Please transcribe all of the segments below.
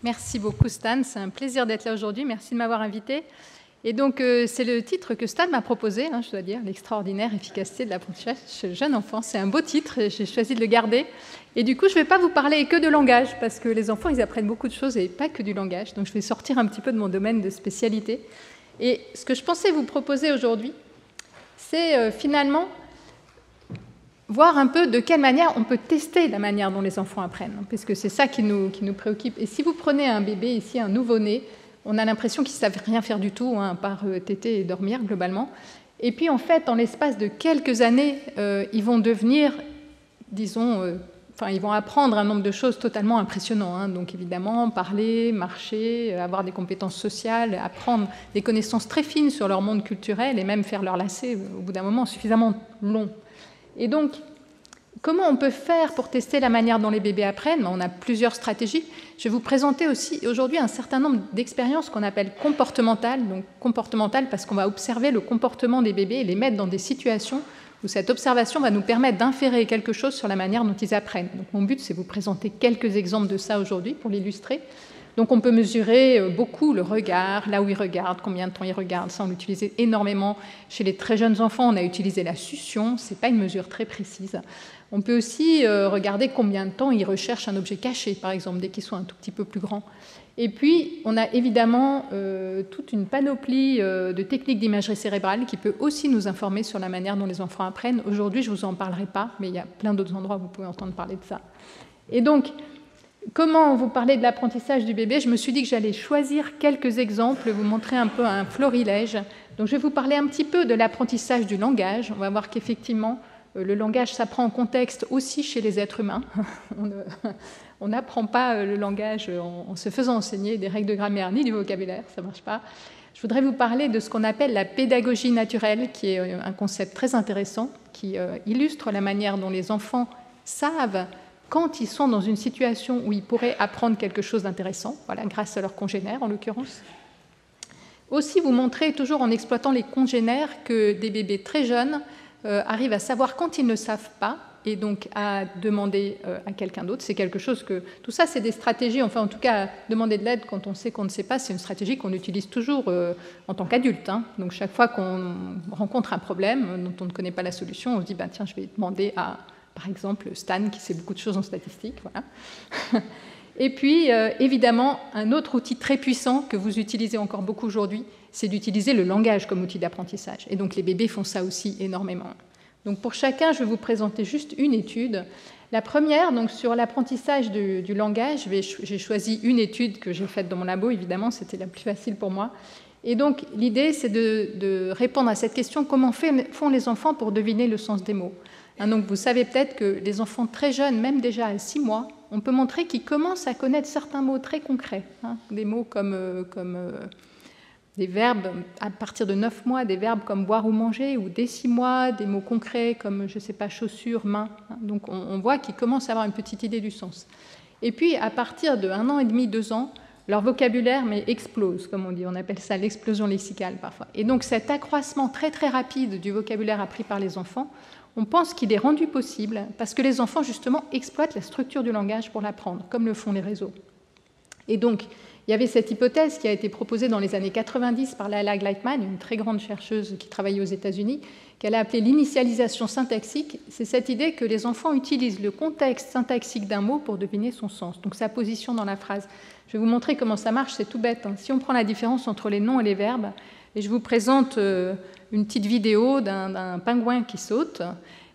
Merci beaucoup Stan, c'est un plaisir d'être là aujourd'hui, merci de m'avoir invité. Et donc c'est le titre que Stan m'a proposé, je dois dire, l'extraordinaire efficacité de l'apprentissage chez le jeune enfant. C'est un beau titre et j'ai choisi de le garder. Et du coup je ne vais pas vous parler que de langage, parce que les enfants ils apprennent beaucoup de choses et pas que du langage. Donc je vais sortir un petit peu de mon domaine de spécialité. Et ce que je pensais vous proposer aujourd'hui, c'est finalement voir un peu de quelle manière on peut tester la manière dont les enfants apprennent, puisque c'est ça qui nous préoccupe. Et si vous prenez un bébé ici, un nouveau-né, on a l'impression qu'ils ne savent rien faire du tout, à part téter et dormir globalement. Et puis en fait, en l'espace de quelques années, ils vont devenir, disons, ils vont apprendre un nombre de choses totalement impressionnants. Donc évidemment, parler, marcher, avoir des compétences sociales, apprendre des connaissances très fines sur leur monde culturel et même faire leur lacet au bout d'un moment suffisamment long. Et donc, comment on peut faire pour tester la manière dont les bébés apprennent? On a plusieurs stratégies. Je vais vous présenter aussi aujourd'hui un certain nombre d'expériences qu'on appelle comportementales. Donc comportementales parce qu'on va observer le comportement des bébés et les mettre dans des situations où cette observation va nous permettre d'inférer quelque chose sur la manière dont ils apprennent. Donc mon but, c'est de vous présenter quelques exemples de ça aujourd'hui pour l'illustrer. Donc on peut mesurer beaucoup le regard, là où ils regardent, combien de temps ils regardent. Ça, on l'utilise énormément. Chez les très jeunes enfants, on a utilisé la succion. Ce n'est pas une mesure très précise. On peut aussi regarder combien de temps ils recherchent un objet caché, par exemple, dès qu'ils sont un tout petit peu plus grands. Et puis, on a évidemment toute une panoplie de techniques d'imagerie cérébrale qui peut aussi nous informer sur la manière dont les enfants apprennent. Aujourd'hui, je ne vous en parlerai pas, mais il y a plein d'autres endroits où vous pouvez entendre parler de ça. Et donc, comment vous parler de l'apprentissage du bébé? Je me suis dit que j'allais choisir quelques exemples, vous montrer un peu un florilège. Donc, je vais vous parler un petit peu de l'apprentissage du langage. On va voir qu'effectivement, le langage s'apprend en contexte aussi chez les êtres humains. On n'apprend pas le langage en se faisant enseigner des règles de grammaire ni du vocabulaire, ça ne marche pas. Je voudrais vous parler de ce qu'on appelle la pédagogie naturelle, qui est un concept très intéressant, qui illustre la manière dont les enfants savent quand ils sont dans une situation où ils pourraient apprendre quelque chose d'intéressant, voilà, grâce à leurs congénères en l'occurrence. Aussi vous montrer, toujours en exploitant les congénères, que des bébés très jeunes arrivent à savoir quand ils ne savent pas et donc à demander à quelqu'un d'autre. C'est quelque chose que... Tout ça, c'est des stratégies, enfin en tout cas, demander de l'aide quand on sait qu'on ne sait pas, c'est une stratégie qu'on utilise toujours en tant qu'adulte. Donc chaque fois qu'on rencontre un problème dont on ne connaît pas la solution, on se dit, tiens, je vais demander à... Par exemple, Stan, qui sait beaucoup de choses en statistique. Voilà. Et puis, évidemment, un autre outil très puissant que vous utilisez encore beaucoup aujourd'hui, c'est d'utiliser le langage comme outil d'apprentissage. Et donc, les bébés font ça aussi énormément. Donc, pour chacun, je vais vous présenter juste une étude. La première, donc, sur l'apprentissage du langage, j'ai choisi une étude que j'ai faite dans mon labo, évidemment, c'était la plus facile pour moi. Et donc, l'idée, c'est de répondre à cette question, comment font les enfants pour deviner le sens des mots? Donc vous savez peut-être que les enfants très jeunes, même déjà à 6 mois, on peut montrer qu'ils commencent à connaître certains mots très concrets. Des mots comme des verbes à partir de 9 mois, des verbes comme boire ou manger, ou dès 6 mois, des mots concrets comme, je ne sais pas, chaussures, main. Donc on voit qu'ils commencent à avoir une petite idée du sens. Et puis à partir de 1 an et demi, 2 ans, leur vocabulaire explose, comme on dit. On appelle ça l'explosion lexicale parfois. Et donc cet accroissement très très rapide du vocabulaire appris par les enfants, on pense qu'il est rendu possible parce que les enfants, justement, exploitent la structure du langage pour l'apprendre, comme le font les réseaux. Et donc, il y avait cette hypothèse qui a été proposée dans les années 90 par Lala Gleitman, une très grande chercheuse qui travaillait aux États-Unis, qu'elle a appelée l'initialisation syntaxique. C'est cette idée que les enfants utilisent le contexte syntaxique d'un mot pour deviner son sens, donc sa position dans la phrase. Je vais vous montrer comment ça marche, c'est tout bête. Si on prend la différence entre les noms et les verbes, et je vous présente une petite vidéo d'un pingouin qui saute,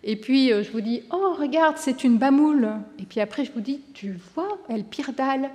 et puis je vous dis « Oh, regarde, c'est une bamoule !» Et puis après, je vous dis « Tu vois, elle pirdale !»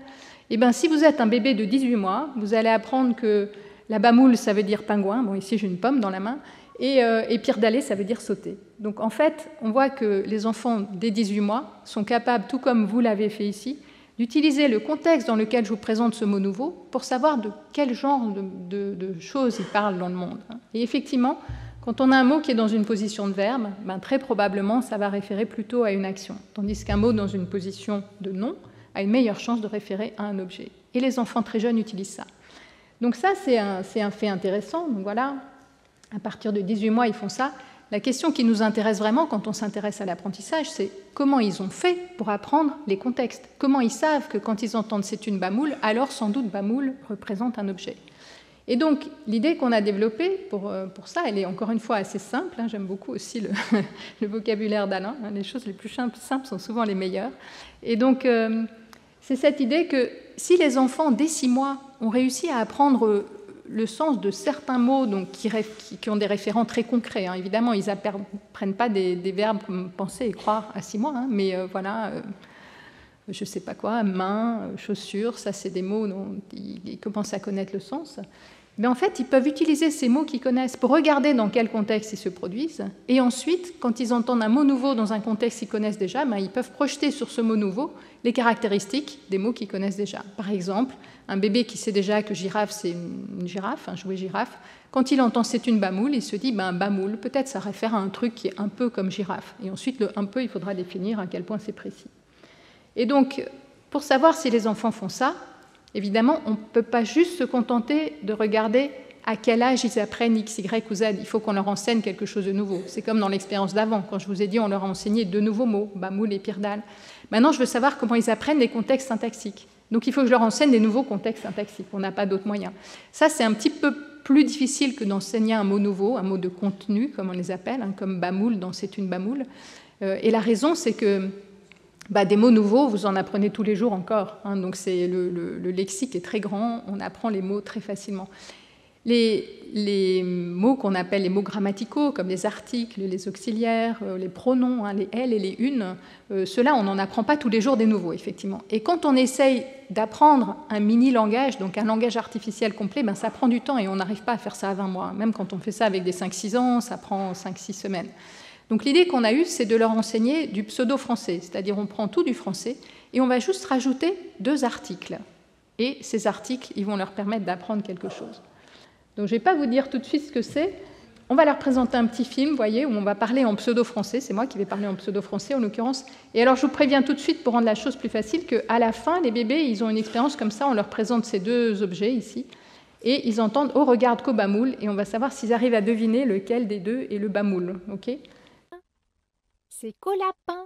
Eh bien, si vous êtes un bébé de 18 mois, vous allez apprendre que la bamoule, ça veut dire pingouin. Bon, ici, j'ai une pomme dans la main. Et pirdaler, ça veut dire sauter. Donc, en fait, on voit que les enfants dès 18 mois sont capables, tout comme vous l'avez fait ici, d'utiliser le contexte dans lequel je vous présente ce mot nouveau pour savoir de quel genre de choses il parle dans le monde. Et effectivement, quand on a un mot qui est dans une position de verbe, très probablement, ça va référer plutôt à une action. Tandis qu'un mot dans une position de nom a une meilleure chance de référer à un objet. Et les enfants très jeunes utilisent ça. Donc ça, c'est un fait intéressant. Donc voilà, à partir de 18 mois, ils font ça. La question qui nous intéresse vraiment quand on s'intéresse à l'apprentissage, c'est comment ils ont fait pour apprendre les contextes. Comment ils savent que quand ils entendent c'est une bamoule, alors sans doute bamoule représente un objet. Et donc, l'idée qu'on a développée pour ça, elle est encore une fois assez simple. J'aime beaucoup aussi le vocabulaire d'Alain. Les choses les plus simples sont souvent les meilleures. Et donc, c'est cette idée que si les enfants, dès 6 mois, ont réussi à apprendre le sens de certains mots donc, qui ont des référents très concrets, évidemment, ils n'apprennent pas des verbes comme penser et croire à 6 mois, mais voilà... je ne sais pas quoi, main, chaussure, ça c'est des mots dont ils commencent à connaître le sens. Mais en fait, ils peuvent utiliser ces mots qu'ils connaissent pour regarder dans quel contexte ils se produisent. Et ensuite, quand ils entendent un mot nouveau dans un contexte qu'ils connaissent déjà, ils peuvent projeter sur ce mot nouveau les caractéristiques des mots qu'ils connaissent déjà. Par exemple, un bébé qui sait déjà que girafe, c'est une girafe, un jouet girafe, quand il entend c'est une bamoule, il se dit bamoule, peut-être ça réfère à un truc qui est un peu comme girafe. Et ensuite, le un peu, il faudra définir à quel point c'est précis. Et donc, pour savoir si les enfants font ça, évidemment, on ne peut pas juste se contenter de regarder à quel âge ils apprennent X, Y ou Z. Il faut qu'on leur enseigne quelque chose de nouveau. C'est comme dans l'expérience d'avant, quand je vous ai dit on leur a enseigné 2 nouveaux mots, bamoule et pirdal. Maintenant, je veux savoir comment ils apprennent les contextes syntaxiques. Donc, il faut que je leur enseigne des nouveaux contextes syntaxiques. On n'a pas d'autres moyens. Ça, c'est un petit peu plus difficile que d'enseigner un mot nouveau, un mot de contenu, comme on les appelle, comme bamoule dans C'est une bamoule. Et la raison, c'est que des mots nouveaux, vous en apprenez tous les jours encore. Donc le lexique est très grand, on apprend les mots très facilement. Les mots qu'on appelle les mots grammaticaux, comme les articles, les auxiliaires, les pronoms, les elles et les une, ceux-là, on n'en apprend pas tous les jours des nouveaux, effectivement. Et quand on essaye d'apprendre un mini-langage, donc un langage artificiel complet, ça prend du temps et on n'arrive pas à faire ça à 20 mois. Même quand on fait ça avec des 5-6 ans, ça prend 5-6 semaines. Donc l'idée qu'on a eue, c'est de leur enseigner du pseudo-français, c'est-à-dire on prend tout du français et on va juste rajouter 2 articles. Et ces articles, ils vont leur permettre d'apprendre quelque chose. Donc je ne vais pas vous dire tout de suite ce que c'est. On va leur présenter un petit film, vous voyez, où on va parler en pseudo-français. C'est moi qui vais parler en pseudo-français en l'occurrence. Et alors je vous préviens tout de suite pour rendre la chose plus facile qu'à la fin, les bébés, ils ont une expérience comme ça. On leur présente ces 2 objets ici. Et ils entendent « Oh, regarde, co-bamoule » et on va savoir s'ils arrivent à deviner lequel des 2 est le bamoule. Ok ? C'est Colapin.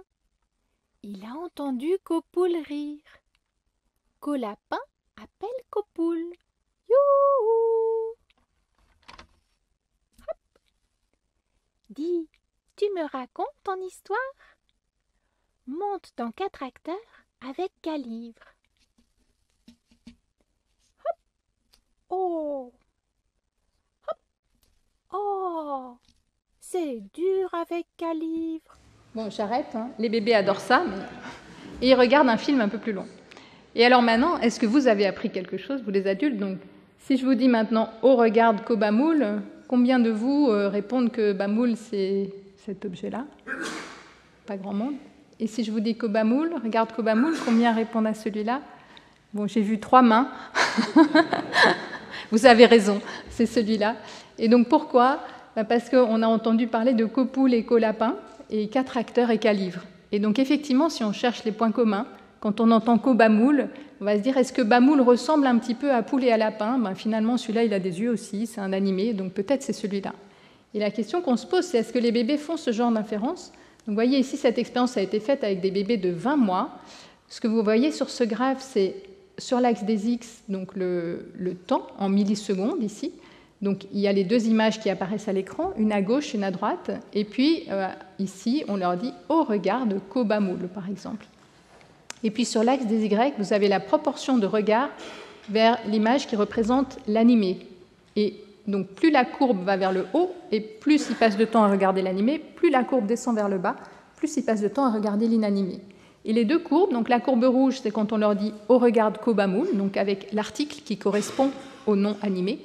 Il a entendu Copoule rire. Colapin appelle Copoule. Youhou! Hop. Dis, tu me racontes ton histoire? Monte dans 4 acteurs avec Calivre. Hop. Oh. Hop. Oh. C'est dur avec Calivre. Bon, j'arrête. Les bébés adorent ça, et ils regardent un film un peu plus long. Et alors maintenant, est-ce que vous avez appris quelque chose, vous les adultes? Donc, si je vous dis maintenant « Oh, regarde, co-bamoule », combien de vous répondent que bamoule, c'est cet objet-là? Pas grand monde. Et si je vous dis co-bamoule, regarde co-bamoule, combien répondent à celui-là? Bon, j'ai vu 3 mains. Vous avez raison, c'est celui-là. Et donc, pourquoi? Parce qu'on a entendu parler de copoule et colapin, et 4 acteurs et calivre. Et donc, effectivement, si on cherche les points communs, quand on entend co-bamoule, on va se dire, est-ce que bamoule ressemble un petit peu à poule et à lapin? Finalement, celui-là, il a des yeux aussi, c'est un animé, donc peut-être c'est celui-là. Et la question qu'on se pose, c'est est-ce que les bébés font ce genre d'inférence? Donc, vous voyez ici, cette expérience a été faite avec des bébés de 20 mois. Ce que vous voyez sur ce graphe, c'est sur l'axe des X, donc le temps en millisecondes ici. Donc, il y a les 2 images qui apparaissent à l'écran, une à gauche, une à droite. Et puis, ici, on leur dit « Oh, regarde, co-bamoule », par exemple. Et puis, sur l'axe des Y, vous avez la proportion de regard vers l'image qui représente l'animé. Et donc, plus la courbe va vers le haut, et plus il passe de temps à regarder l'animé, plus la courbe descend vers le bas, plus il passe de temps à regarder l'inanimé. Et les 2 courbes, donc la courbe rouge, c'est quand on leur dit « Oh, regarde, co-bamoule », donc avec l'article qui correspond au nom animé.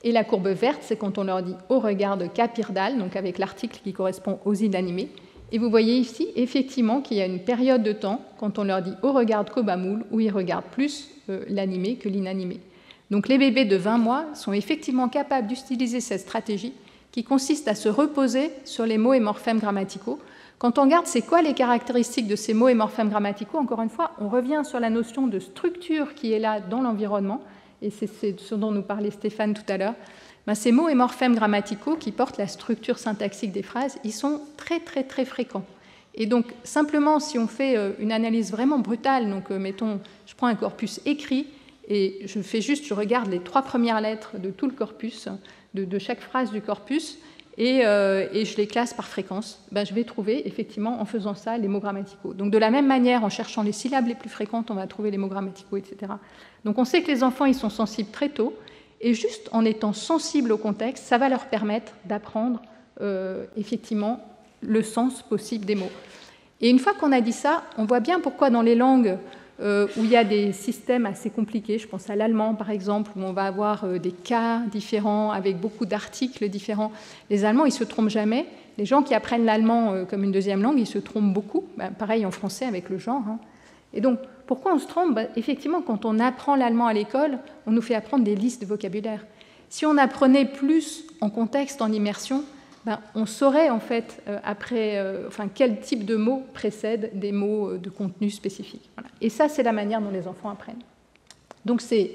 Et la courbe verte, c'est quand on leur dit « Oh, regarde, Capirdal », donc avec l'article qui correspond aux inanimés. Et vous voyez ici, effectivement, qu'il y a une période de temps, quand on leur dit « Oh, regarde, Cobamoule », où ils regardent plus l'animé que l'inanimé. Donc les bébés de 20 mois sont effectivement capables d'utiliser cette stratégie qui consiste à se reposer sur les mots et morphèmes grammaticaux. Quand on regarde c'est quoi les caractéristiques de ces mots et morphèmes grammaticaux, encore une fois, on revient sur la notion de structure qui est là dans l'environnement, et c'est ce dont nous parlait Stéphane tout à l'heure. ben, ces mots et morphèmes grammaticaux qui portent la structure syntaxique des phrases, ils sont très, très, très fréquents. Et donc, simplement, si on fait une analyse vraiment brutale, donc mettons, je prends un corpus écrit et je regarde les 3 premières lettres de tout le corpus, de chaque phrase du corpus, et je les classe par fréquence, ben, je vais trouver effectivement en faisant ça les mots grammaticaux. Donc de la même manière, en cherchant les syllabes les plus fréquentes, on va trouver les mots grammaticaux, etc. Donc on sait que les enfants, ils sont sensibles très tôt, et juste en étant sensibles au contexte, ça va leur permettre d'apprendre effectivement le sens possible des mots. Et une fois qu'on a dit ça, on voit bien pourquoi dans les langues où il y a des systèmes assez compliqués, je pense à l'allemand par exemple, où on va avoir des cas différents avec beaucoup d'articles différents. Les Allemands, ils ne se trompent jamais. Les gens qui apprennent l'allemand comme une deuxième langue, ils se trompent beaucoup. Ben, pareil en français avec le genre. Hein. Et donc, pourquoi on se trompe? Ben, effectivement, quand on apprend l'allemand à l'école, on nous fait apprendre des listes de vocabulaire. Si on apprenait plus en contexte, en immersion, ben, on saurait en fait quel type de mots précède des mots de contenu spécifique. Voilà. Et ça, c'est la manière dont les enfants apprennent. Donc c'est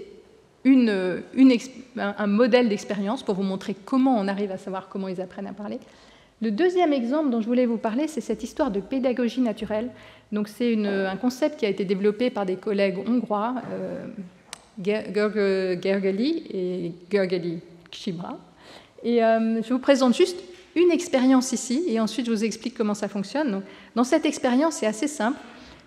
un modèle d'expérience pour vous montrer comment on arrive à savoir comment ils apprennent à parler. Le deuxième exemple dont je voulais vous parler, c'est cette histoire de pédagogie naturelle. Donc c'est un concept qui a été développé par des collègues hongrois, Gergely et Gergely Csibra. Et je vous présente juste une expérience ici, et ensuite je vous explique comment ça fonctionne. Donc, dans cette expérience, c'est assez simple.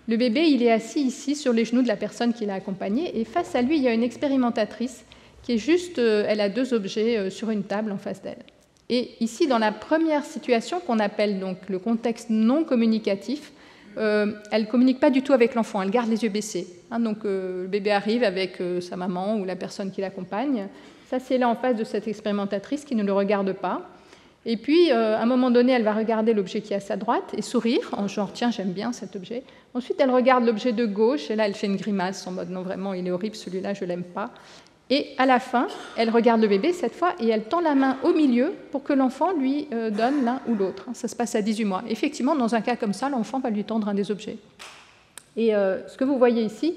Le bébé, il est assis ici sur les genoux de la personne qui l'a accompagné, et face à lui, il y a une expérimentatrice qui est juste, elle a 2 objets sur une table en face d'elle. Et ici, dans la première situation qu'on appelle donc le contexte non communicatif, elle ne communique pas du tout avec l'enfant, elle garde les yeux baissés. Hein, donc le bébé arrive avec sa maman ou la personne qui l'accompagne, s'assied là en face de cette expérimentatrice qui ne le regarde pas. Et puis, à un moment donné, elle va regarder l'objet qui est à sa droite et sourire, en genre, tiens, j'aime bien cet objet. Ensuite, elle regarde l'objet de gauche, et là, elle fait une grimace en mode, non, vraiment, il est horrible, celui-là, je ne l'aime pas. Et à la fin, elle regarde le bébé cette fois, et elle tend la main au milieu pour que l'enfant lui donne l'un ou l'autre. Ça se passe à 18 mois. Effectivement, dans un cas comme ça, l'enfant va lui tendre un des objets. Et ce que vous voyez ici,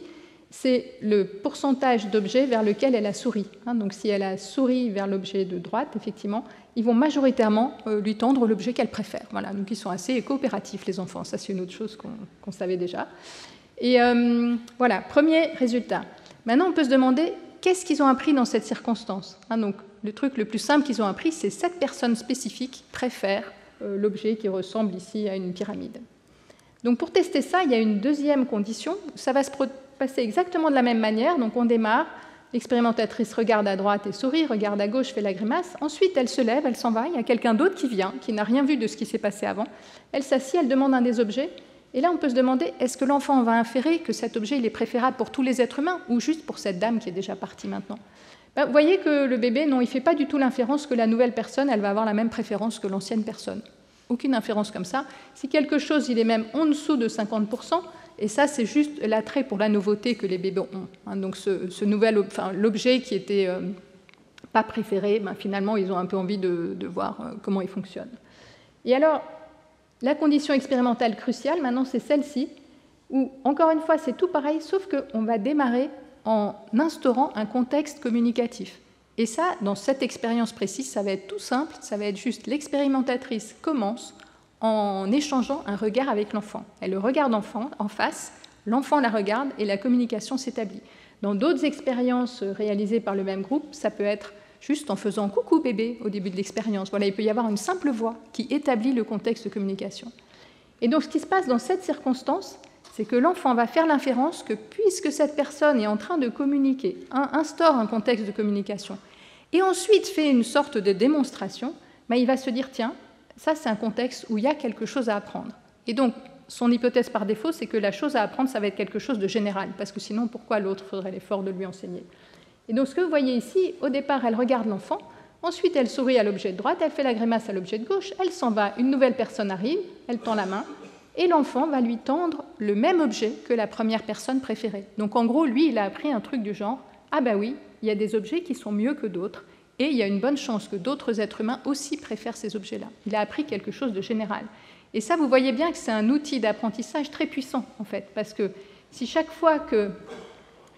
c'est le pourcentage d'objets vers lequel elle a souri. Donc si elle a souri vers l'objet de droite, effectivement, ils vont majoritairement lui tendre l'objet qu'elle préfère. Voilà, donc ils sont assez coopératifs, les enfants. Ça, c'est une autre chose qu'on savait déjà. Et voilà, premier résultat. Maintenant, on peut se demander, qu'est-ce qu'ils ont appris dans cette circonstance? Donc le truc le plus simple qu'ils ont appris, c'est cette personne spécifique préfère l'objet qui ressemble ici à une pyramide. Donc pour tester ça, il y a une deuxième condition. Ça va se passer exactement de la même manière. Donc on démarre, l'expérimentatrice regarde à droite et sourit, regarde à gauche, fait la grimace. Ensuite, elle se lève, elle s'en va. Il y a quelqu'un d'autre qui vient, qui n'a rien vu de ce qui s'est passé avant. Elle s'assied, elle demande un des objets. Et là, on peut se demander, est-ce que l'enfant va inférer que cet objet il est préférable pour tous les êtres humains ou juste pour cette dame qui est déjà partie maintenant? Vous voyez que le bébé, non, il ne fait pas du tout l'inférence que la nouvelle personne, elle va avoir la même préférence que l'ancienne personne. Aucune inférence comme ça. Si quelque chose, il est même en dessous de 50%, et ça, c'est juste l'attrait pour la nouveauté que les bébés ont. Donc l'objet qui n'était pas préféré, finalement, ils ont un peu envie de voir comment il fonctionne. Et alors, la condition expérimentale cruciale, maintenant, c'est celle-ci, où, encore une fois, c'est tout pareil, sauf qu'on va démarrer en instaurant un contexte communicatif. Et ça, dans cette expérience précise, ça va être tout simple, ça va être juste l'expérimentatrice commence en échangeant un regard avec l'enfant. Elle le regarde en face, l'enfant la regarde et la communication s'établit. Dans d'autres expériences réalisées par le même groupe, ça peut être juste en faisant « coucou bébé » au début de l'expérience. Voilà, il peut y avoir une simple voix qui établit le contexte de communication. Et donc ce qui se passe dans cette circonstance, c'est que l'enfant va faire l'inférence que puisque cette personne est en train de communiquer, instaure un contexte de communication, et ensuite fait une sorte de démonstration, il va se dire, tiens, ça c'est un contexte où il y a quelque chose à apprendre. Et donc, son hypothèse par défaut, c'est que la chose à apprendre, ça va être quelque chose de général, parce que sinon, pourquoi l'autre ferait l'effort de lui enseigner? Et donc, ce que vous voyez ici, au départ, elle regarde l'enfant, ensuite elle sourit à l'objet de droite, elle fait la grimace à l'objet de gauche, elle s'en va, une nouvelle personne arrive, elle tend la main, et l'enfant va lui tendre le même objet que la première personne préférée. Donc en gros, lui, il a appris un truc du genre « Ah oui, il y a des objets qui sont mieux que d'autres, et il y a une bonne chance que d'autres êtres humains aussi préfèrent ces objets-là. » Il a appris quelque chose de général. Et ça, vous voyez bien que c'est un outil d'apprentissage très puissant, en fait, parce que si chaque fois que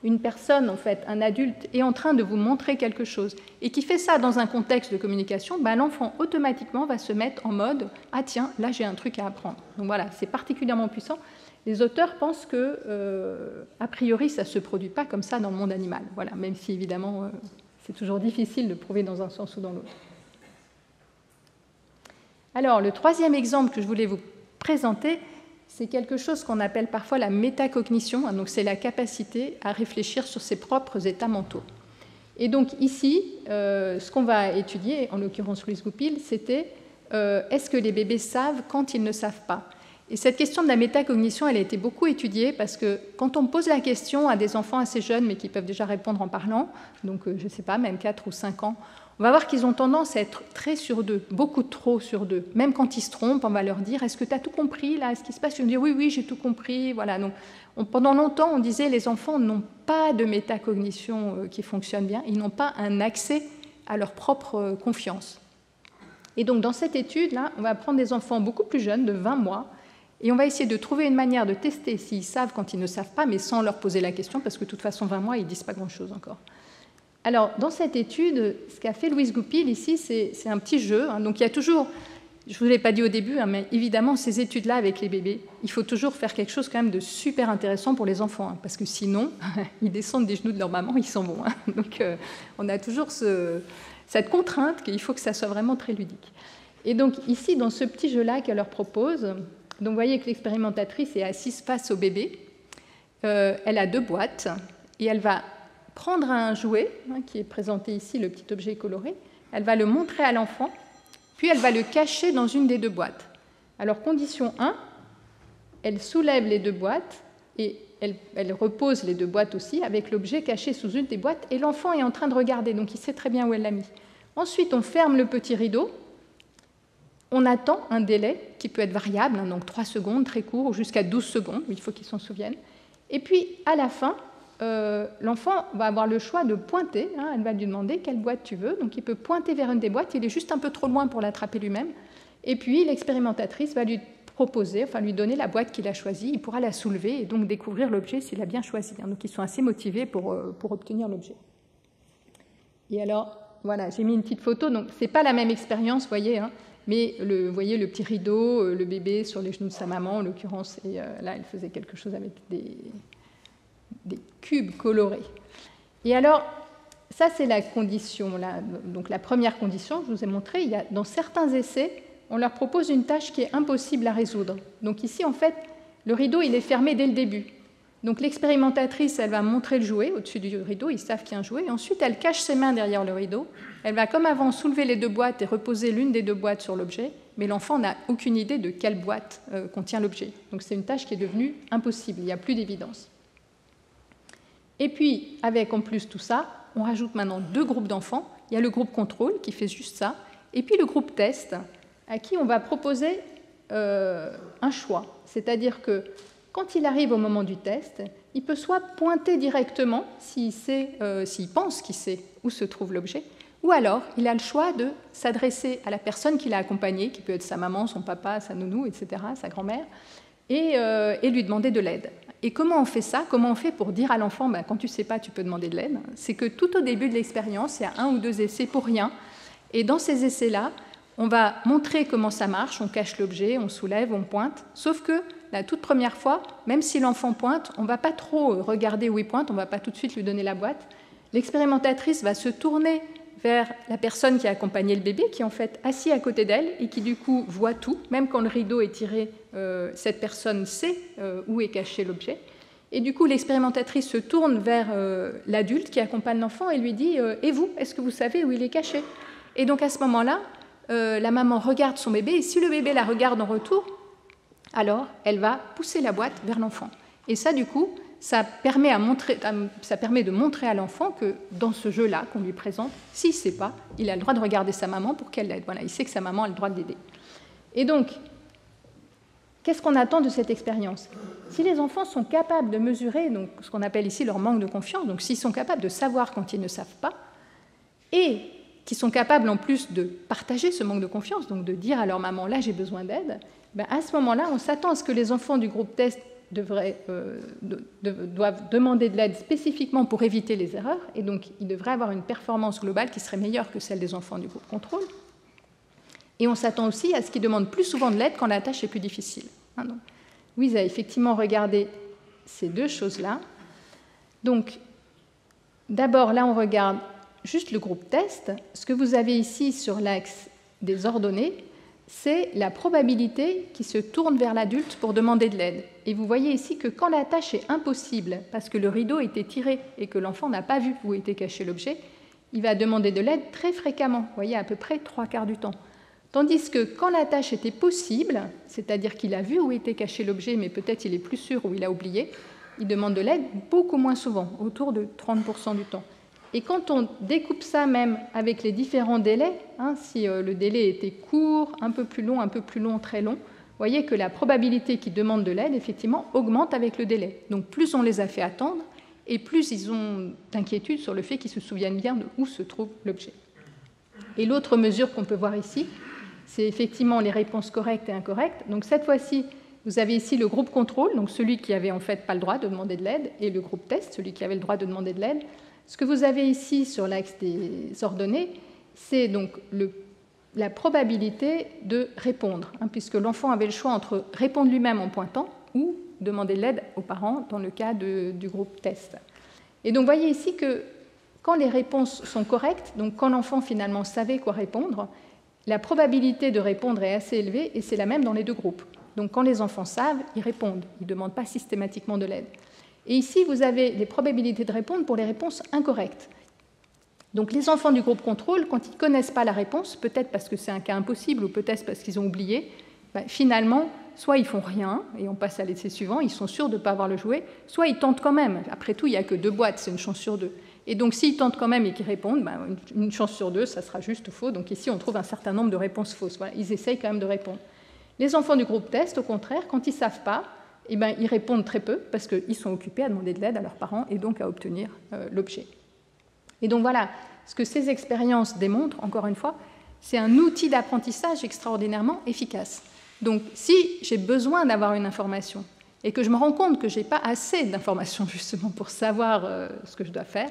une personne, en fait, un adulte, est en train de vous montrer quelque chose et qui fait ça dans un contexte de communication, l'enfant automatiquement va se mettre en mode « Ah tiens, là j'ai un truc à apprendre ». Donc voilà, c'est particulièrement puissant. Les auteurs pensent que, a priori, ça ne se produit pas comme ça dans le monde animal. Voilà, même si évidemment, c'est toujours difficile de prouver dans un sens ou dans l'autre. Alors, le troisième exemple que je voulais vous présenter, c'est quelque chose qu'on appelle parfois la métacognition. Donc, c'est la capacité à réfléchir sur ses propres états mentaux. Et donc, ici, ce qu'on va étudier, en l'occurrence Louise Goupil, c'était est-ce que les bébés savent quand ils ne savent pas? Et cette question de la métacognition, elle a été beaucoup étudiée parce que quand on pose la question à des enfants assez jeunes, mais qui peuvent déjà répondre en parlant, donc je ne sais pas, même 4 ou 5 ans, on va voir qu'ils ont tendance à être très sur d'eux, beaucoup trop sur d'eux. Même quand ils se trompent, on va leur dire « Est-ce que tu as tout compris là? Ce qui se passe ?» Ils vont dire « Oui, oui, j'ai tout compris. » Voilà. Donc, pendant longtemps, on disait les enfants n'ont pas de métacognition qui fonctionne bien, ils n'ont pas un accès à leur propre confiance. Et donc, dans cette étude-là, on va prendre des enfants beaucoup plus jeunes, de 20 mois, et on va essayer de trouver une manière de tester s'ils savent quand ils ne savent pas, mais sans leur poser la question, parce que de toute façon, 20 mois, ils ne disent pas grand-chose encore. Alors, dans cette étude, ce qu'a fait Louise Goupil ici, c'est un petit jeu. Donc, il y a toujours, je ne vous l'ai pas dit au début, mais évidemment, ces études-là avec les bébés, il faut toujours faire quelque chose quand même de super intéressant pour les enfants, parce que sinon, ils descendent des genoux de leur maman, ils s'en vont. Donc, on a toujours cette contrainte qu'il faut que ça soit vraiment très ludique. Et donc, ici, dans ce petit jeu-là qu'elle leur propose, donc, vous voyez que l'expérimentatrice est assise face au bébé. Elle a 2 boîtes et elle va prendre un jouet, qui est présenté ici, le petit objet coloré. Elle va le montrer à l'enfant, puis elle va le cacher dans une des 2 boîtes. Alors, condition 1, elle soulève les 2 boîtes et elle repose les 2 boîtes aussi avec l'objet caché sous une des boîtes et l'enfant est en train de regarder, donc il sait très bien où elle l'a mis. Ensuite, on ferme le petit rideau. On attend un délai qui peut être variable, donc 3 secondes, très court, ou jusqu'à 12 secondes, il faut qu'il s'en souvienne. Et puis, à la fin, l'enfant va avoir le choix de pointer. Elle va lui demander quelle boîte tu veux. Donc, il peut pointer vers une des boîtes. Il est juste un peu trop loin pour l'attraper lui-même. Et puis, l'expérimentatrice va lui proposer, enfin lui donner la boîte qu'il a choisie. Il pourra la soulever et donc découvrir l'objet s'il a bien choisi. Donc, ils sont assez motivés pour obtenir l'objet. Et alors, voilà, j'ai mis une petite photo. Donc, ce n'est pas la même expérience, vous voyez, mais vous voyez le petit rideau, le bébé sur les genoux de sa maman, en l'occurrence, et là, elle faisait quelque chose avec des cubes colorés. Et alors, ça, c'est la condition, donc la première condition, je vous ai montré, dans certains essais, on leur propose une tâche qui est impossible à résoudre. Donc ici, en fait, le rideau, il est fermé dès le début. Donc l'expérimentatrice, elle va montrer le jouet au-dessus du rideau, ils savent qu'il y a un jouet, et ensuite elle cache ses mains derrière le rideau, elle va comme avant soulever les 2 boîtes et reposer l'une des 2 boîtes sur l'objet, mais l'enfant n'a aucune idée de quelle boîte contient l'objet. Donc c'est une tâche qui est devenue impossible, il n'y a plus d'évidence. Et puis, avec en plus tout ça, on rajoute maintenant 2 groupes d'enfants, il y a le groupe contrôle qui fait juste ça, et puis le groupe test, à qui on va proposer un choix, c'est-à-dire que quand il arrive au moment du test, il peut soit pointer directement s'il pense qu'il sait où se trouve l'objet, ou alors il a le choix de s'adresser à la personne qui l'a accompagné, qui peut être sa maman, son papa, sa nounou, etc., sa grand-mère, et lui demander de l'aide. Et comment on fait ça? Comment on fait pour dire à l'enfant, quand tu ne sais pas, tu peux demander de l'aide? C'est que tout au début de l'expérience, il y a 1 ou 2 essais pour rien, et dans ces essais-là, on va montrer comment ça marche, on cache l'objet, on soulève, on pointe, sauf que la toute première fois, même si l'enfant pointe, on ne va pas trop regarder où il pointe, on ne va pas tout de suite lui donner la boîte. L'expérimentatrice va se tourner vers la personne qui a accompagné le bébé, qui est en fait assis à côté d'elle et qui du coup voit tout, même quand le rideau est tiré, cette personne sait où est caché l'objet. Et du coup, l'expérimentatrice se tourne vers l'adulte qui accompagne l'enfant et lui dit « Et vous, est-ce que vous savez où il est caché ?» Et donc à ce moment-là, la maman regarde son bébé et si le bébé la regarde en retour, alors elle va pousser la boîte vers l'enfant. Et ça, du coup, ça permet de montrer à l'enfant que dans ce jeu-là qu'on lui présente, s'il ne sait pas, il a le droit de regarder sa maman pour qu'elle l'aide. Voilà, il sait que sa maman a le droit de l'aider. Et donc, qu'est-ce qu'on attend de cette expérience? Si les enfants sont capables de mesurer donc, ce qu'on appelle ici leur manque de confiance, donc s'ils sont capables de savoir quand ils ne savent pas, et qui sont capables en plus de partager ce manque de confiance, donc de dire à leur maman « là j'ai besoin d'aide », à ce moment-là, on s'attend à ce que les enfants du groupe test doivent demander de l'aide spécifiquement pour éviter les erreurs, et donc ils devraient avoir une performance globale qui serait meilleure que celle des enfants du groupe contrôle. Et on s'attend aussi à ce qu'ils demandent plus souvent de l'aide quand la tâche est plus difficile. Donc, Louise a effectivement regardé ces deux choses-là. Donc, d'abord, là, on regarde juste le groupe test. Ce que vous avez ici sur l'axe des ordonnées, c'est la probabilité qui se tourne vers l'adulte pour demander de l'aide. Et vous voyez ici que quand la tâche est impossible, parce que le rideau était tiré et que l'enfant n'a pas vu où était caché l'objet, il va demander de l'aide très fréquemment, vous voyez, à peu près 3/4 du temps. Tandis que quand la tâche était possible, c'est-à-dire qu'il a vu où était caché l'objet, mais peut-être il est plus sûr ou il a oublié, il demande de l'aide beaucoup moins souvent, autour de 30% du temps. Et quand on découpe ça même avec les différents délais, si le délai était court, un peu plus long, très long, vous voyez que la probabilité qu'ils demandent de l'aide, effectivement, augmente avec le délai. Donc plus on les a fait attendre, et plus ils ont d'inquiétude sur le fait qu'ils se souviennent bien de où se trouve l'objet. Et l'autre mesure qu'on peut voir ici, c'est effectivement les réponses correctes et incorrectes. Donc cette fois-ci, vous avez ici le groupe contrôle, donc celui qui avait en fait pas le droit de demander de l'aide, et le groupe test, celui qui avait le droit de demander de l'aide. Ce que vous avez ici sur l'axe des ordonnées, c'est donc la probabilité de répondre, puisque l'enfant avait le choix entre répondre lui-même en pointant ou demander de l'aide aux parents dans le cas du groupe test. Et donc vous voyez ici que quand les réponses sont correctes, donc quand l'enfant finalement savait quoi répondre, la probabilité de répondre est assez élevée et c'est la même dans les deux groupes. Donc quand les enfants savent, ils répondent, ils ne demandent pas systématiquement de l'aide. Et ici, vous avez les probabilités de répondre pour les réponses incorrectes. Donc les enfants du groupe contrôle, quand ils ne connaissent pas la réponse, peut-être parce que c'est un cas impossible ou peut-être parce qu'ils ont oublié, finalement, soit ils font rien et on passe à l'essai suivant, ils sont sûrs de ne pas avoir le jouet, soit ils tentent quand même. Après tout, il n'y a que 2 boîtes, c'est une chance sur 2. Et donc, s'ils tentent quand même et qu'ils répondent, une chance sur 2, ça sera juste faux. Donc ici, on trouve un certain nombre de réponses fausses. Voilà, ils essayent quand même de répondre. Les enfants du groupe test, au contraire, quand ils ne savent pas, ils répondent très peu parce qu'ils sont occupés à demander de l'aide à leurs parents et donc à obtenir l'objet. Et donc voilà, ce que ces expériences démontrent, encore une fois, c'est un outil d'apprentissage extraordinairement efficace. Donc, si j'ai besoin d'avoir une information et que je me rends compte que je n'ai pas assez d'informations justement pour savoir ce que je dois faire,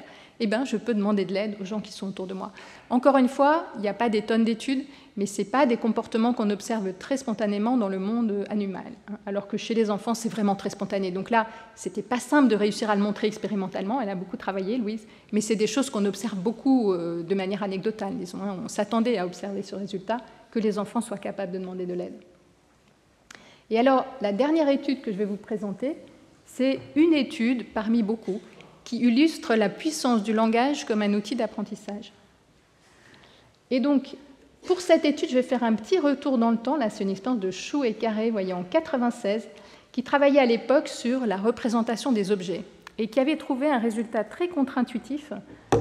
je peux demander de l'aide aux gens qui sont autour de moi. Encore une fois, il n'y a pas des tonnes d'études, mais ce n'est pas des comportements qu'on observe très spontanément dans le monde animal, alors que chez les enfants, c'est vraiment très spontané. Donc là, ce n'était pas simple de réussir à le montrer expérimentalement, elle a beaucoup travaillé, Louise, mais c'est des choses qu'on observe beaucoup de manière anecdotale, disons. On s'attendait à observer ce résultat, que les enfants soient capables de demander de l'aide. Et alors, la dernière étude que je vais vous présenter, c'est une étude parmi beaucoup qui illustre la puissance du langage comme un outil d'apprentissage. Et donc, pour cette étude, je vais faire un petit retour dans le temps. Là, c'est une expérience de Chou et Carré, vous voyez, en 1996, qui travaillait à l'époque sur la représentation des objets et qui avait trouvé un résultat très contre-intuitif.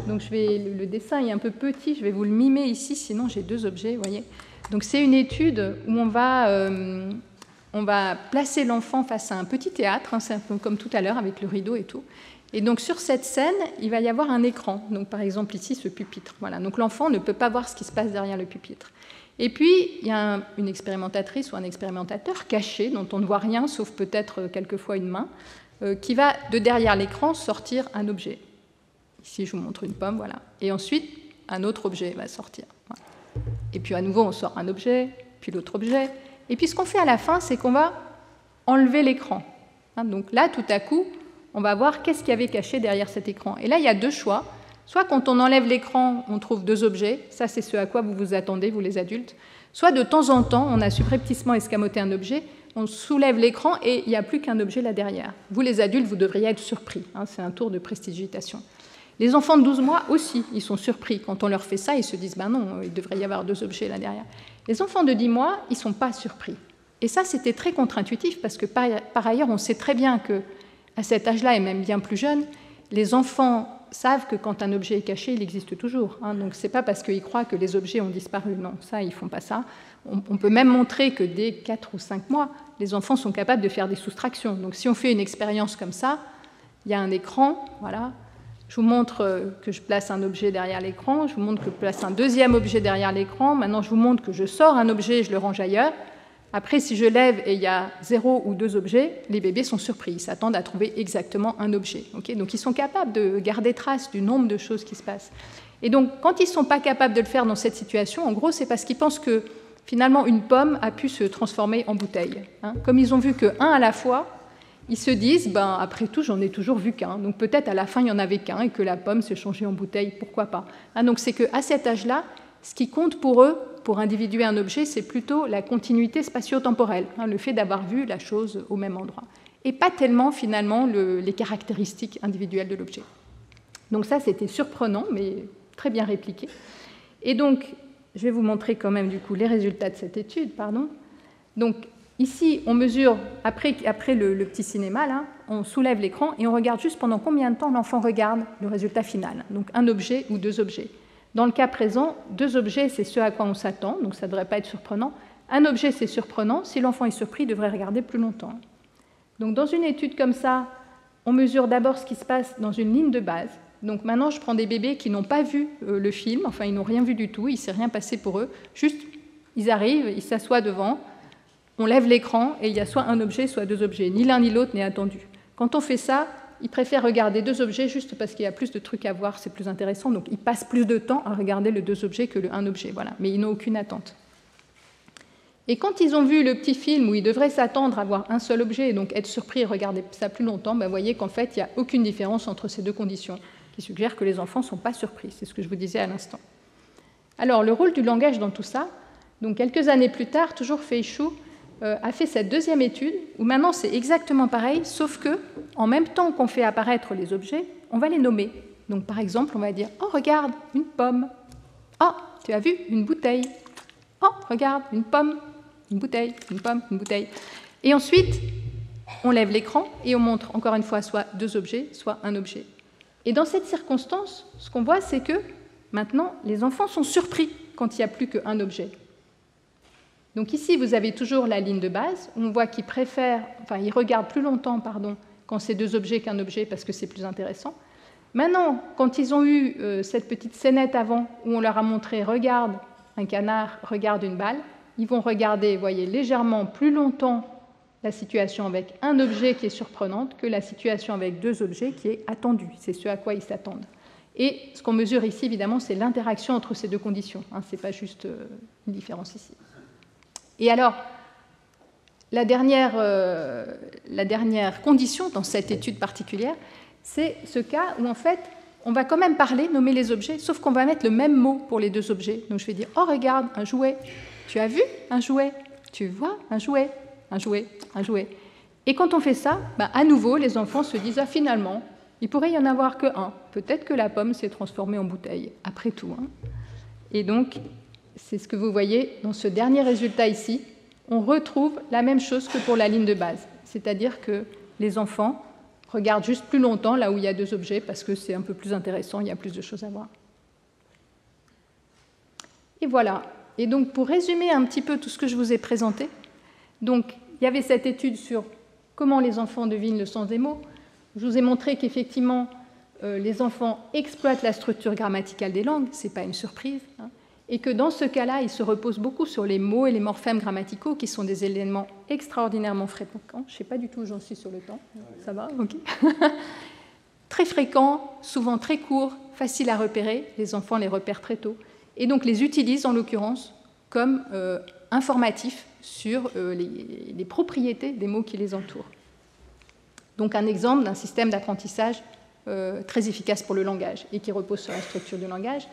Donc, le dessin est un peu petit, je vais vous le mimer ici, sinon j'ai 2 objets, vous voyez. Donc, c'est une étude où on va placer l'enfant face à un petit théâtre, c'est un peu comme tout à l'heure avec le rideau et tout. Et donc sur cette scène, il va y avoir un écran. Donc par exemple ici, ce pupitre. Voilà. Donc l'enfant ne peut pas voir ce qui se passe derrière le pupitre. Et puis il y a une expérimentatrice ou un expérimentateur caché, dont on ne voit rien, sauf peut-être quelquefois une main, qui va de derrière l'écran sortir un objet. Ici, je vous montre une pomme, voilà. Et ensuite, un autre objet va sortir. Voilà. Et puis à nouveau, on sort un objet, puis l'autre objet. Et puis ce qu'on fait à la fin, c'est qu'on va enlever l'écran. Donc là, tout à coup, on va voir qu'est-ce qu'il y avait caché derrière cet écran. Et là, il y a 2 choix. Soit quand on enlève l'écran, on trouve 2 objets. Ça, c'est ce à quoi vous vous attendez, vous les adultes. Soit de temps en temps, on a subrepticement escamoté un objet, on soulève l'écran et il n'y a plus qu'un objet là derrière. Vous, les adultes, vous devriez être surpris. C'est un tour de prestidigitation. Les enfants de 12 mois aussi, ils sont surpris. Quand on leur fait ça, ils se disent « ben non, il devrait y avoir 2 objets là derrière ». Les enfants de 10 mois, ils ne sont pas surpris. Et ça, c'était très contre-intuitif parce que par ailleurs, on sait très bien qu'à cet âge-là, et même bien plus jeune, les enfants savent que quand un objet est caché, il existe toujours. Donc ce n'est pas parce qu'ils croient que les objets ont disparu. Non, ça, ils ne font pas ça. On peut même montrer que dès 4 ou 5 mois, les enfants sont capables de faire des soustractions. Donc si on fait une expérience comme ça, il y a un écran, voilà. Je vous montre que je place un objet derrière l'écran, je vous montre que je place un deuxième objet derrière l'écran, maintenant je vous montre que je sors un objet et je le range ailleurs. Après, si je lève et il y a 0 ou 2 objets, les bébés sont surpris, ils s'attendent à trouver exactement un objet. Okay, donc ils sont capables de garder trace du nombre de choses qui se passent. Et donc quand ils ne sont pas capables de le faire dans cette situation, en gros c'est parce qu'ils pensent que finalement une pomme a pu se transformer en bouteille. Hein. Comme ils ont vu qu'un à la fois, ils se disent, ben, après tout j'en ai toujours vu qu'un, donc peut-être à la fin il n'y en avait qu'un et que la pomme s'est changée en bouteille, pourquoi pas. Hein, donc c'est qu'à cet âge-là, ce qui compte pour eux, pour individuer un objet, c'est plutôt la continuité spatio-temporelle, hein, le fait d'avoir vu la chose au même endroit, et pas tellement finalement les caractéristiques individuelles de l'objet. Donc ça, c'était surprenant, mais très bien répliqué. Et donc, je vais vous montrer quand même du coup les résultats de cette étude. Donc ici, on mesure, après le petit cinéma, là, on soulève l'écran et on regarde juste pendant combien de temps l'enfant regarde le résultat final, donc un objet ou 2 objets. Dans le cas présent, 2 objets, c'est ce à quoi on s'attend, donc ça ne devrait pas être surprenant. Un objet, c'est surprenant. Si l'enfant est surpris, il devrait regarder plus longtemps. Donc dans une étude comme ça, on mesure d'abord ce qui se passe dans une ligne de base. Donc maintenant, je prends des bébés qui n'ont pas vu le film, enfin, ils n'ont rien vu du tout, il ne s'est rien passé pour eux. Juste, ils arrivent, ils s'assoient devant, on lève l'écran et il y a soit un objet, soit 2 objets. Ni l'un ni l'autre n'est attendu. Quand on fait ça, ils préfèrent regarder 2 objets juste parce qu'il y a plus de trucs à voir, c'est plus intéressant. Donc ils passent plus de temps à regarder les 2 objets que le 1 objet. Voilà. Mais ils n'ont aucune attente. Et quand ils ont vu le petit film où ils devraient s'attendre à voir un seul objet et donc être surpris et regarder ça plus longtemps, vous voyez qu'en fait, il n'y a aucune différence entre ces 2 conditions, qui suggèrent que les enfants ne sont pas surpris. C'est ce que je vous disais à l'instant. Alors, le rôle du langage dans tout ça, donc quelques années plus tard, toujours Fei Shu a fait cette 2e étude, où maintenant c'est exactement pareil, sauf que, en même temps qu'on fait apparaître les objets, on va les nommer. Donc par exemple, on va dire « Oh, regarde, une pomme. Oh, tu as vu, une bouteille. Oh, regarde, une pomme, une bouteille, une pomme, une bouteille. » Et ensuite, on lève l'écran et on montre encore une fois soit 2 objets, soit un objet. Et dans cette circonstance, ce qu'on voit, c'est que maintenant, les enfants sont surpris quand il n'y a plus qu'un objet. Donc ici, vous avez toujours la ligne de base. On voit qu'ils ils regardent plus longtemps, quand c'est 2 objets qu'un objet parce que c'est plus intéressant. Maintenant, quand ils ont eu cette petite scénette avant où on leur a montré « regarde un canard, regarde une balle », ils vont regarder, vous voyez, légèrement plus longtemps la situation avec un objet qui est surprenante que la situation avec 2 objets qui est attendue. C'est ce à quoi ils s'attendent. Et ce qu'on mesure ici, évidemment, c'est l'interaction entre ces 2 conditions. Hein, ce n'est pas juste une différence ici. Et alors, la dernière condition dans cette étude particulière, c'est ce cas où, en fait, on va quand même nommer les objets, sauf qu'on va mettre le même mot pour les 2 objets. Donc je vais dire « Oh, regarde, un jouet. Tu as vu un jouet? Tu vois un jouet? Un jouet, un jouet. » Et quand on fait ça, à nouveau, les enfants se disent « Ah, finalement, il pourrait y en avoir qu'un. Peut-être que la pomme s'est transformée en bouteille, après tout. Hein. » Et donc, c'est ce que vous voyez dans ce dernier résultat ici. On retrouve la même chose que pour la ligne de base. C'est-à-dire que les enfants regardent juste plus longtemps là où il y a 2 objets parce que c'est un peu plus intéressant, il y a plus de choses à voir. Et voilà. Et donc, pour résumer un petit peu tout ce que je vous ai présenté, donc, il y avait cette étude sur comment les enfants devinent le sens des mots. Je vous ai montré qu'effectivement, les enfants exploitent la structure grammaticale des langues, ce n'est pas une surprise, hein, et que dans ce cas-là, ils se reposent beaucoup sur les mots et les morphèmes grammaticaux, qui sont des éléments extraordinairement fréquents. Je ne sais pas du tout où j'en suis sur le temps. Ça va? Ok. Très fréquents, souvent très courts, faciles à repérer. Les enfants les repèrent très tôt. Et donc les utilisent, en l'occurrence, comme informatifs sur les propriétés des mots qui les entourent. Donc un exemple d'un système d'apprentissage très efficace pour le langage et qui repose sur la structure du langage.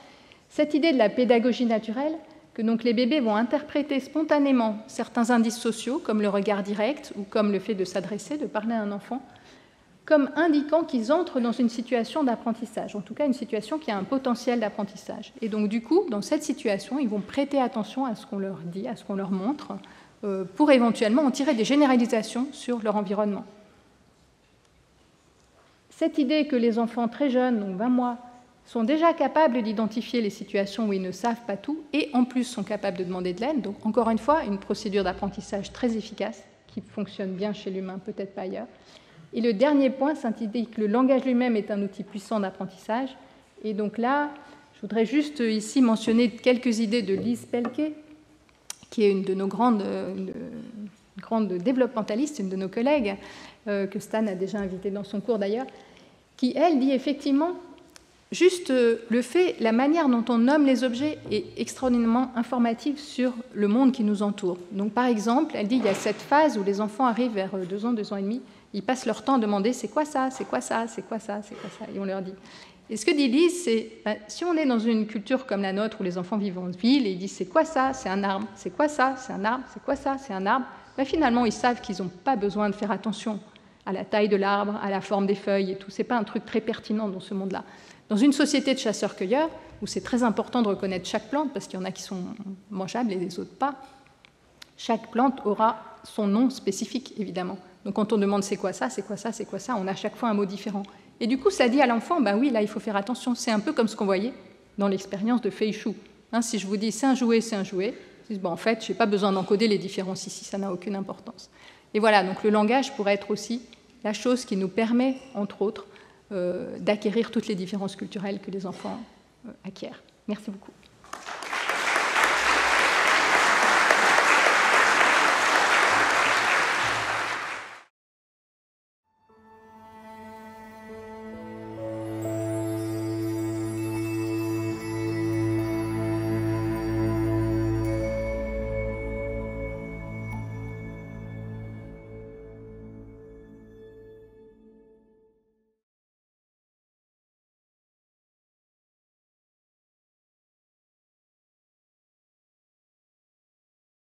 Cette idée de la pédagogie naturelle, que donc les bébés vont interpréter spontanément certains indices sociaux, comme le regard direct ou comme le fait de s'adresser, de parler à un enfant, comme indiquant qu'ils entrent dans une situation d'apprentissage, en tout cas une situation qui a un potentiel d'apprentissage. Et donc du coup, dans cette situation, ils vont prêter attention à ce qu'on leur dit, à ce qu'on leur montre, pour éventuellement en tirer des généralisations sur leur environnement. Cette idée que les enfants très jeunes, donc 20 mois, sont déjà capables d'identifier les situations où ils ne savent pas tout et en plus sont capables de demander de l'aide. Donc encore une fois, une procédure d'apprentissage très efficace qui fonctionne bien chez l'humain, peut-être pas ailleurs. Et le dernier point, c'est que le langage lui-même est un outil puissant d'apprentissage. Et donc là, je voudrais juste ici mentionner quelques idées de Lise Pelquet, qui est une de nos grandes développementalistes, une de nos collègues, que Stan a déjà invitée dans son cours d'ailleurs, qui, elle, dit effectivement, juste la manière dont on nomme les objets est extraordinairement informative sur le monde qui nous entoure. Donc, par exemple, elle dit qu'il y a cette phase où les enfants arrivent vers 2 ans, 2 ans et demi, ils passent leur temps à demander c'est quoi ça, c'est quoi ça, c'est quoi ça, c'est quoi ça, et on leur dit. Et ce que dit Lise, c'est si on est dans une culture comme la nôtre où les enfants vivent en ville et ils disent c'est quoi ça, c'est un arbre, c'est quoi ça, c'est un arbre, c'est quoi ça, c'est un arbre, finalement ils savent qu'ils n'ont pas besoin de faire attention à la taille de l'arbre, à la forme des feuilles et tout. C'est pas un truc très pertinent dans ce monde-là. Dans une société de chasseurs-cueilleurs, où c'est très important de reconnaître chaque plante, parce qu'il y en a qui sont mangeables et les autres pas, chaque plante aura son nom spécifique, évidemment. Donc quand on demande c'est quoi ça, c'est quoi ça, c'est quoi ça, on a chaque fois un mot différent. Et du coup, ça dit à l'enfant, ben oui, là, il faut faire attention. C'est un peu comme ce qu'on voyait dans l'expérience de Fei Shu. Si je vous dis c'est un jouet, bon, en fait, je n'ai pas besoin d'encoder les différences ici, ça n'a aucune importance. Et voilà, donc le langage pourrait être aussi la chose qui nous permet, entre autres, d'acquérir toutes les différences culturelles que les enfants acquièrent. Merci beaucoup.